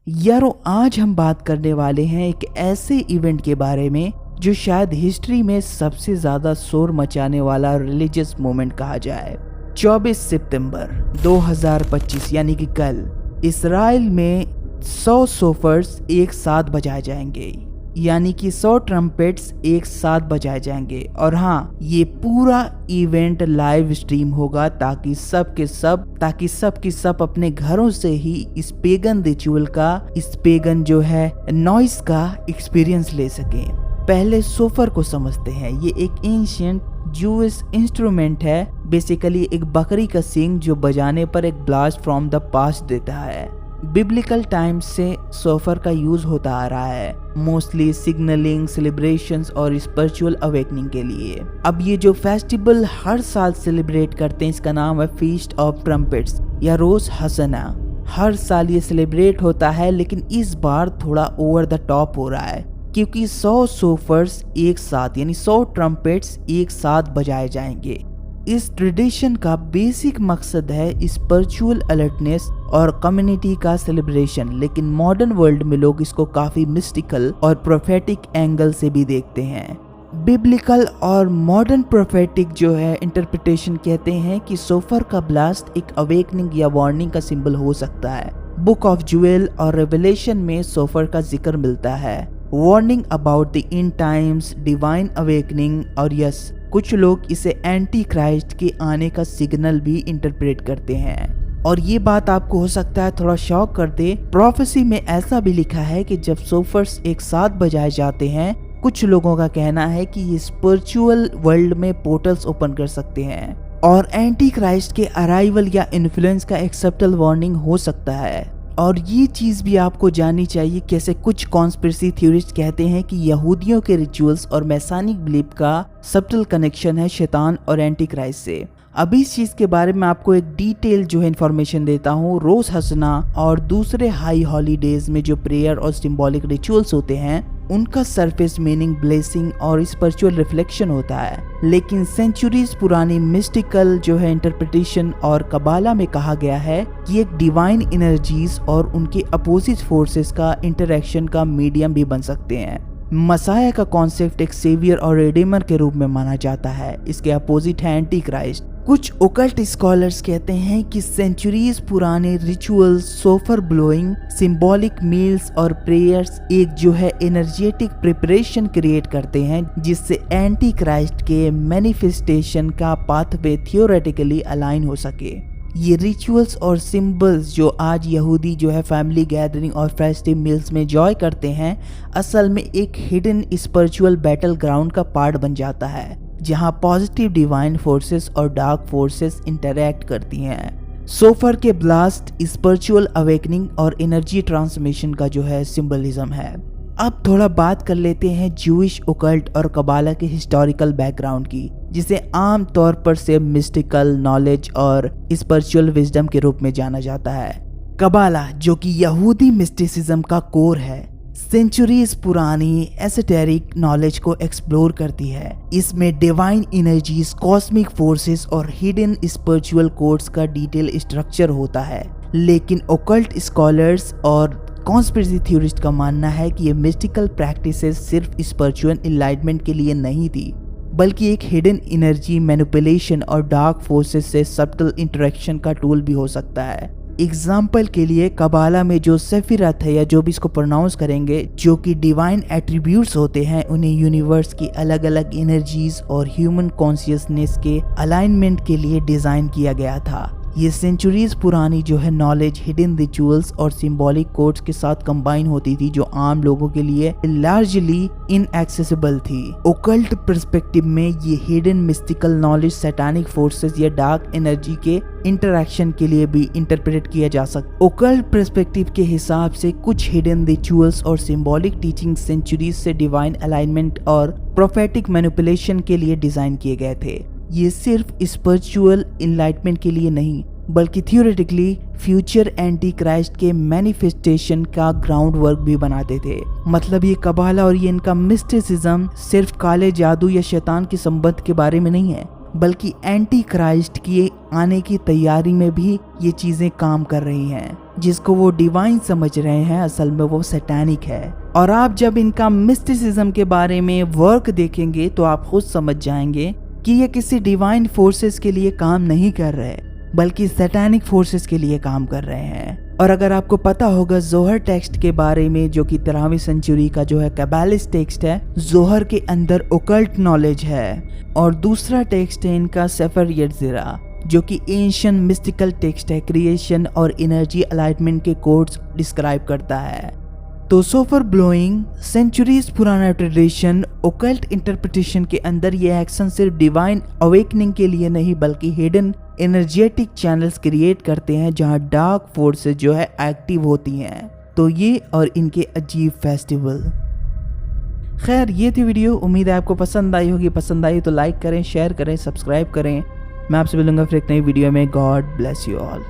यारो आज हम बात करने वाले हैं एक ऐसे इवेंट के बारे में जो शायद हिस्ट्री में सबसे ज्यादा शोर मचाने वाला रिलीजियस मोमेंट कहा जाए। 24 सितंबर 2025 यानी कि कल इसराइल में 100 शोफर्स एक साथ बजाए जाएंगे, यानी कि 100 ट्रम्पेट्स एक साथ बजाए जाएंगे। और हाँ, ये पूरा इवेंट लाइव स्ट्रीम होगा ताकि सब के सब अपने घरों से ही इस पेगन रिचुअल का, इस पेगन जो है नॉइस का एक्सपीरियंस ले सकें। पहले शोफर को समझते हैं। ये एक एंशिएंट जूइश इंस्ट्रूमेंट है, बेसिकली एक बकरी का सींग जो बजाने पर एक ब्लास्ट फ्रॉम द पास्ट देता है। बिब्लिकल टाइम से शोफर का यूज होता आ रहा है, मोस्टली सिग्नलिंग, सेलिब्रेशंस और स्पिरिचुअल अवेकनिंग के लिए। अब ये जो फेस्टिवल हर साल सेलिब्रेट करते हैं, इसका नाम है फीस्ट ऑफ ट्रम्पेट्स या रोज हसना। हर साल ये सेलिब्रेट होता है, लेकिन इस बार थोड़ा ओवर द टॉप हो रहा है क्योंकि 100 शोफर्स एक साथ यानी 100 ट्रम्पेट्स एक साथ बजाए जाएंगे। इस ट्रेडिशन का बेसिक मकसद है स्पिरिचुअल अलर्टनेस और कम्युनिटी का सेलिब्रेशन, लेकिन मॉडर्न वर्ल्ड में लोग इसको काफी मिस्टिकल और प्रोफेटिक एंगल से भी देखते हैं। बिब्लिकल और मॉडर्न प्रोफेटिक जो है इंटरप्रिटेशन कहते हैं कि शोफर का ब्लास्ट एक अवेकनिंग या वार्निंग का सिंबल हो सकता है। बुक ऑफ ज्वेल और रेवलेशन में शोफर का जिक्र मिलता है, warning about the end times, divine awakening. और यस, कुछ लोग इसे एंटी क्राइस्ट के आने का सिग्नल भी इंटरप्रेट करते हैं। और ये बात आपको हो सकता है थोड़ा शॉक कर दे, प्रोफेसी में ऐसा भी लिखा है कि जब शोफर्स एक साथ बजाए जाते हैं, कुछ लोगों का कहना है कि ये स्पिरिचुअल वर्ल्ड में पोर्टल्स ओपन कर सकते हैं और एंटी क्राइस्ट के अराइवल या इन्फ्लुएंस का एक सब्टल वार्निंग हो सकता है। और ये चीज भी आपको जाननी चाहिए, कैसे कुछ कॉन्स्पिरेसी थ्योरिस्ट कहते हैं कि यहूदियों के रिचुअल्स और मैसानिक बिलीफ का सब्टल कनेक्शन है शैतान और एंटी क्राइस्ट से। अभी इस चीज के बारे में आपको एक डिटेल जो है इन्फॉर्मेशन देता हूँ। रोज हसना और दूसरे हाई हॉलीडेज में जो प्रेयर और सिंबॉलिक रिचुअल्स होते हैं, उनका सरफेस मीनिंग ब्लेसिंग और स्पिरिचुअल रिफ्लेक्शन होता है, लेकिन सेंचुरीज पुरानी मिस्टिकल जो है इंटरप्रिटेशन और कबाला में कहा गया है कि एक डिवाइन एनर्जीज और उनके अपोजिट फोर्सेस का इंटरेक्शन का मीडियम भी बन सकते हैं। मसाया का कॉन्सेप्ट एक सेवियर और रिडीमर के रूप में माना जाता है, इसके अपोजिट है एंटी क्राइस्ट। कुछ ओकल्ट स्कॉलर्स कहते हैं कि सेंचुरीज पुराने rituals, so far blowing, symbolic meals और प्रेयर्स एक जो है एनर्जेटिक प्रिपरेशन क्रिएट करते हैं, जिससे एंटी क्राइस्ट के मैनिफेस्टेशन का पाथवे थियोरेटिकली अलाइन हो सके। ये रिचुअल्स और सिंबल्स जो आज यहूदी जो है फैमिली गैदरिंग और फेस्टिव मील्स में एंजॉय करते हैं, असल में एक हिडन स्पिरिचुअल बैटल ग्राउंड का पार्ट बन जाता है, जहां पॉजिटिव डिवाइन फोर्सेस और डार्क फोर्सेस इंटरैक्ट करती हैं। शोफर के ब्लास्ट स्पिरिचुअल अवेकनिंग और एनर्जी ट्रांसमिशन का जो है सिंबलिज्म है। अब थोड़ा बात कर लेते हैं जूइश ओकल्ट और कबाला के हिस्टोरिकल बैकग्राउंड की, जिसे आम तौर पर से मिस्टिकल नॉलेज और स्पिरिचुअल विजडम के रूप में जाना जाता है। कबाला जो कि यहूदी मिस्टिसिज्म का कोर है, सेंचुरीज पुरानी एसोटेरिक नॉलेज को एक्सप्लोर करती है। इसमें डिवाइन एनर्जीज, कॉस्मिक फोर्सेस और हिडन स्पिरिचुअल कोड्स का डिटेल स्ट्रक्चर होता है, लेकिन ओकल्ट स्कॉलर्स और कॉन्स्पिरेसी थ्योरिस्ट का मानना है कि ये मिस्टिकल प्रैक्टिसेस सिर्फ स्पिरिचुअल एनलाइटमेंट के लिए नहीं थी, बल्कि एक हिडन एनर्जी मैनिपुलेशन और डार्क फोर्सेस से सब्टल इंटरेक्शन का टूल भी हो सकता है। एग्जाम्पल के लिए कबाला में जो सेफिरत है, या जो भी इसको प्रोनाउंस करेंगे, जो कि डिवाइन एट्रीब्यूट्स होते हैं, उन्हें यूनिवर्स की अलग अलग एनर्जीज और ह्यूमन कॉन्शियसनेस के अलाइनमेंट के लिए डिजाइन किया गया था। ये सेंचुरीज पुरानी जो है नॉलेज हिडन रिचुअल्स और सिंबॉलिक कोड्स के साथ कंबाइन होती थी, जो आम लोगों के लिए लार्जली इनएक्सेसिबल थी। ओकल्ट पर्सपेक्टिव में ये hidden mystical knowledge satanic forces या डार्क एनर्जी के इंटरैक्शन के लिए भी इंटरप्रेट किया जा सकता। ओकल्ट पर्सपेक्टिव के हिसाब से कुछ हिडन रिचुअल्स और सिंबॉलिक टीचिंग सेंचुरीज से डिवाइन अलाइनमेंट और प्रोफेटिक मैनिपुलेशन के लिए डिजाइन किए गए थे। ये सिर्फ स्पिरिचुअल एनलाइटमेंट के लिए नहीं, बल्कि थियोरेटिकली फ्यूचर एंटी क्राइस्ट के मैनिफेस्टेशन का ग्राउंड वर्क भी बनाते थे। मतलब ये कबाला और ये इनका मिस्टिसिज्म सिर्फ काले जादू या शैतान के संबंध के बारे में नहीं है, बल्कि एंटी क्राइस्ट के आने की तैयारी में भी ये चीजें काम कर रही हैं। जिसको वो डिवाइन समझ रहे हैं असल में वो सैटेनिक है। और आप जब इनका मिस्टिसिज्म के बारे में वर्क देखेंगे तो आप खुद समझ जाएंगे कि ये किसी डिवाइन फोर्सेस के लिए काम नहीं कर रहे बल्कि सैटेनिक फोर्सेस के लिए काम कर रहे हैं। और अगर आपको पता होगा जोहर टेक्स्ट के बारे में, जो कि 13वीं सेंचुरी का जो है कैबालिस्ट टेक्स्ट है, जोहर के अंदर ओकल्ट नॉलेज है। और दूसरा टेक्स्ट है इनका सेफर यटज़िरा, जो कि एंशिएंट मिस्टिकल टेक्स्ट है, क्रिएशन और एनर्जी अलाइनमेंट के कोड्स डिस्क्राइब करता है। तो सोफर ब्लोइंग सेंचुरीज पुराना ट्रेडिशन ओकल्ट इंटरप्रिटेशन के अंदर ये एक्शन सिर्फ डिवाइन अवेकनिंग के लिए नहीं बल्कि हिडन एनर्जेटिक चैनल्स क्रिएट करते हैं जहां डार्क फोर्सेस जो है एक्टिव होती हैं। तो ये और इनके अजीब फेस्टिवल। खैर ये थी वीडियो, उम्मीद है आपको पसंद आई होगी। पसंद आई तो लाइक करें, शेयर करें, सब्सक्राइब करें। मैं आपसे मिलूंगा फिर एक नई वीडियो में। God bless you all.